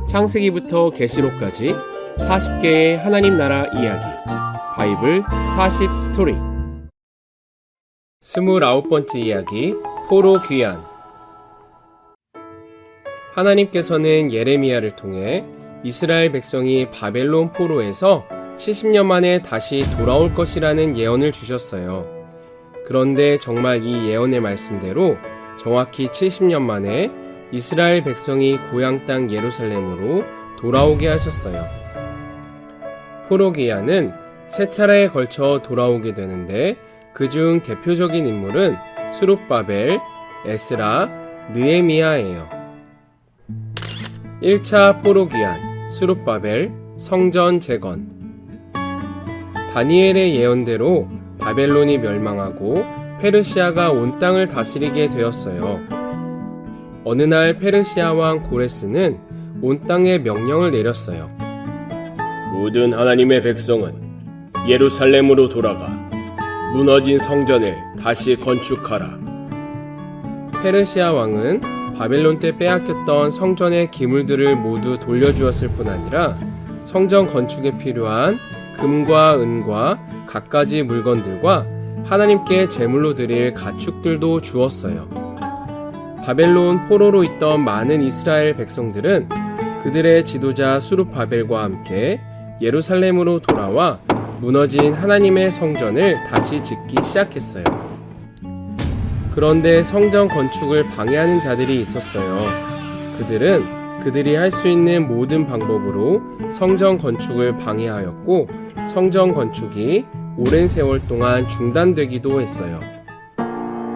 창세기부터 계시록까지 40개의 하나님 나라 이야기 바이블 40 스토리 29번째 이야기 포로 귀환. 하나님께서는 예레미야를 통해 이스라엘 백성이 바벨론 포로에서 70년 만에 다시 돌아올 것이라는 예언을 주셨어요. 그런데 정말 이 예언의 말씀대로 정확히 70년 만에 이스라엘 백성이 고향 땅 예루살렘으로 돌아오게 하셨어요. 포로 귀환은 세 차례에 걸쳐 돌아오게 되는데 그중 대표적인 인물은 스룹바벨, 에스라, 느헤미야예요. 1차 포로 귀환, 스룹바벨, 성전 재건. 다니엘의 예언대로 바벨론이 멸망하고 페르시아가 온 땅을 다스리게 되었어요. 어느 날 페르시아 왕 고레스는 온 땅에 명령을 내렸어요. 모든 하나님의 백성은 예루살렘으로 돌아가 무너진 성전을 다시 건축하라. 페르시아 왕은 바벨론 때 빼앗겼던 성전의 기물들을 모두 돌려주었을 뿐 아니라 성전 건축에 필요한 금과 은과 갖가지 물건들과 하나님께 제물로 드릴 가축들도 주었어요. 바벨론 포로로 있던 많은 이스라엘 백성들은 그들의 지도자 스룹바벨과 함께 예루살렘으로 돌아와 무너진 하나님의 성전을 다시 짓기 시작했어요. 그런데 성전 건축을 방해하는 자들이 있었어요. 그들은 그들이 할 수 있는 모든 방법으로 성전 건축을 방해하였고 성전 건축이 오랜 세월 동안 중단되기도 했어요.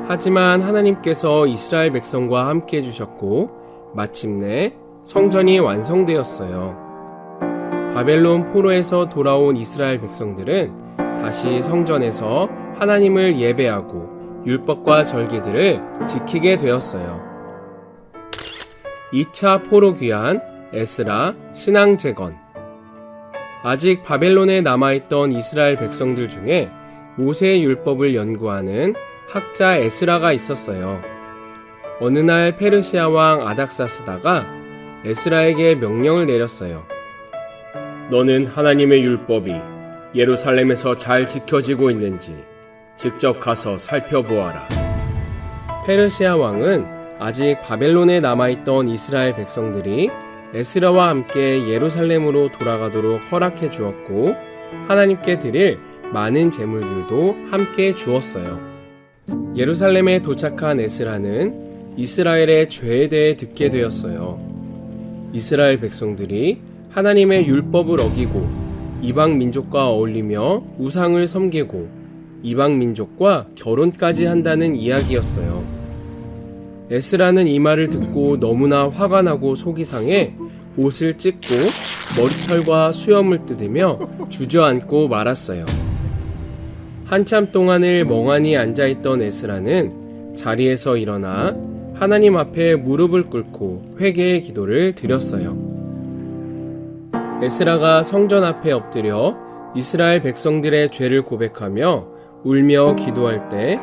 하지만 하나님께서 이스라엘 백성과 함께 해주셨고 마침내 성전이 완성되었어요. 바벨론 포로에서 돌아온 이스라엘 백성들은 다시 성전에서 하나님을 예배하고 율법과 절기들을 지키게 되었어요. 2차 포로 귀환, 에스라, 신앙 재건. 아직 바벨론에 남아있던 이스라엘 백성들 중에 모세의 율법을 연구하는 학자 에스라가 있었어요. 어느 날 페르시아 왕 아닥사스다가 에스라에게 명령을 내렸어요. 너는 하나님의 율법이 예루살렘에서 잘 지켜지고 있는지 직접 가서 살펴보아라. 페르시아 왕은 아직 바벨론에 남아있던 이스라엘 백성들이 에스라와 함께 예루살렘으로 돌아가도록 허락해 주었고 하나님께 드릴 많은 제물들도 함께 주었어요. 예루살렘에 도착한 에스라는 이스라엘의 죄에 대해 듣게 되었어요. 이스라엘 백성들이 하나님의 율법을 어기고 이방 민족과 어울리며 우상을 섬기고 이방 민족과 결혼까지 한다는 이야기였어요. 에스라는 이 말을 듣고 너무나 화가 나고 속이 상해 옷을 찢고 머리털과 수염을 뜯으며 주저앉고 말았어요. 한참 동안을 멍하니 앉아있던 에스라는 자리에서 일어나 하나님 앞에 무릎을 꿇고 회개의 기도를 드렸어요. 에스라가 성전 앞에 엎드려 이스라엘 백성들의 죄를 고백하며 울며 기도할 때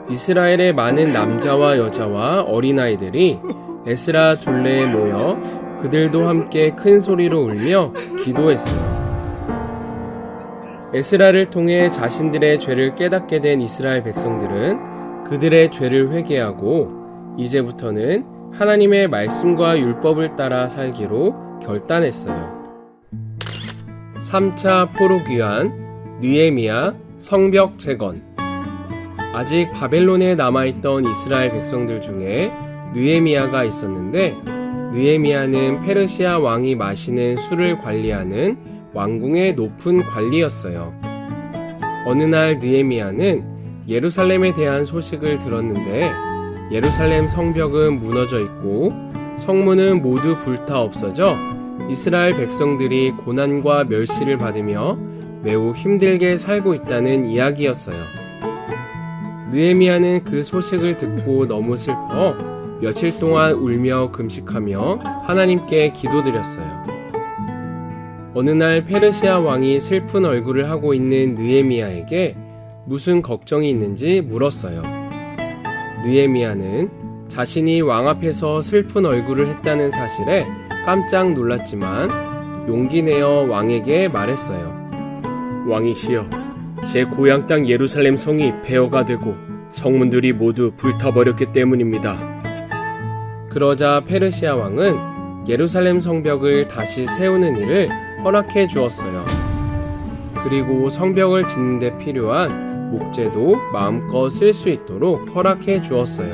이스라엘의 많은 남자와 여자와 어린아이들이 에스라 둘레에 모여 그들도 함께 큰 소리로 울며 기도했어요. 에스라를 통해 자신들의 죄를 깨닫게 된 이스라엘 백성들은 그들의 죄를 회개하고 이제부터는 하나님의 말씀과 율법을 따라 살기로 결단했어요. 3차 포로 귀환, 느헤미야, 성벽 재건. 아직 바벨론에 남아있던 이스라엘 백성들 중에 느헤미야가 있었는데 느헤미야는 페르시아 왕이 마시는 술을 관리하는 왕궁의 높은 관리였어요. 어느 날 느헤미야는 예루살렘에 대한 소식을 들었는데 예루살렘 성벽은 무너져 있고 성문은 모두 불타 없어져 이스라엘 백성들이 고난과 멸시를 받으며 매우 힘들게 살고 있다는 이야기였어요. 느헤미야는 그 소식을 듣고 너무 슬퍼 며칠 동안 울며 금식하며 하나님께 기도드렸어요. 어느 날 페르시아 왕이 슬픈 얼굴을 하고 있는 느헤미야에게 무슨 걱정이 있는지 물었어요. 느헤미야는 자신이 왕 앞에서 슬픈 얼굴을 했다는 사실에 깜짝 놀랐지만 용기 내어 왕에게 말했어요. 왕이시여, 제 고향 땅 예루살렘 성이 폐허가 되고 성문들이 모두 불타버렸기 때문입니다. 그러자 페르시아 왕은 예루살렘 성벽을 다시 세우는 일을 허락해 주었어요. 그리고 성벽을 짓는 데 필요한 목재도 마음껏 쓸 수 있도록 허락해 주었어요.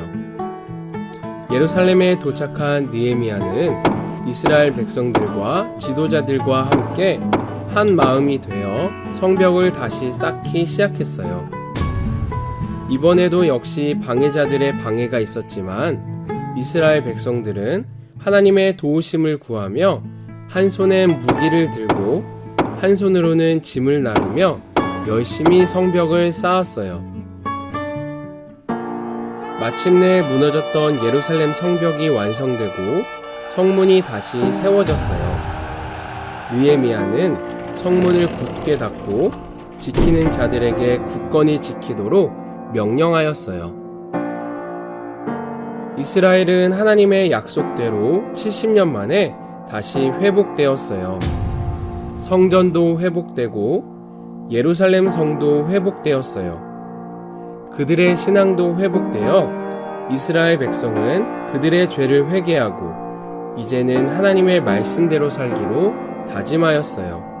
예루살렘에 도착한 느헤미야는 이스라엘 백성들과 지도자들과 함께 한 마음이 되어 성벽을 다시 쌓기 시작했어요. 이번에도 역시 방해자들의 방해가 있었지만 이스라엘 백성들은 하나님의 도우심을 구하며 한 손에 무기를 들고 한 손으로는 짐을 나르며 열심히 성벽을 쌓았어요. 마침내 무너졌던 예루살렘 성벽이 완성되고 성문이 다시 세워졌어요. 느헤미야는 성문을 굳게 닫고 지키는 자들에게 굳건히 지키도록 명령하였어요. 이스라엘은 하나님의 약속대로 70년 만에 다시 회복되었어요. 성전도 회복되고 예루살렘 성도 회복되었어요. 그들의 신앙도 회복되어 이스라엘 백성은 그들의 죄를 회개하고 이제는 하나님의 말씀대로 살기로 다짐하였어요.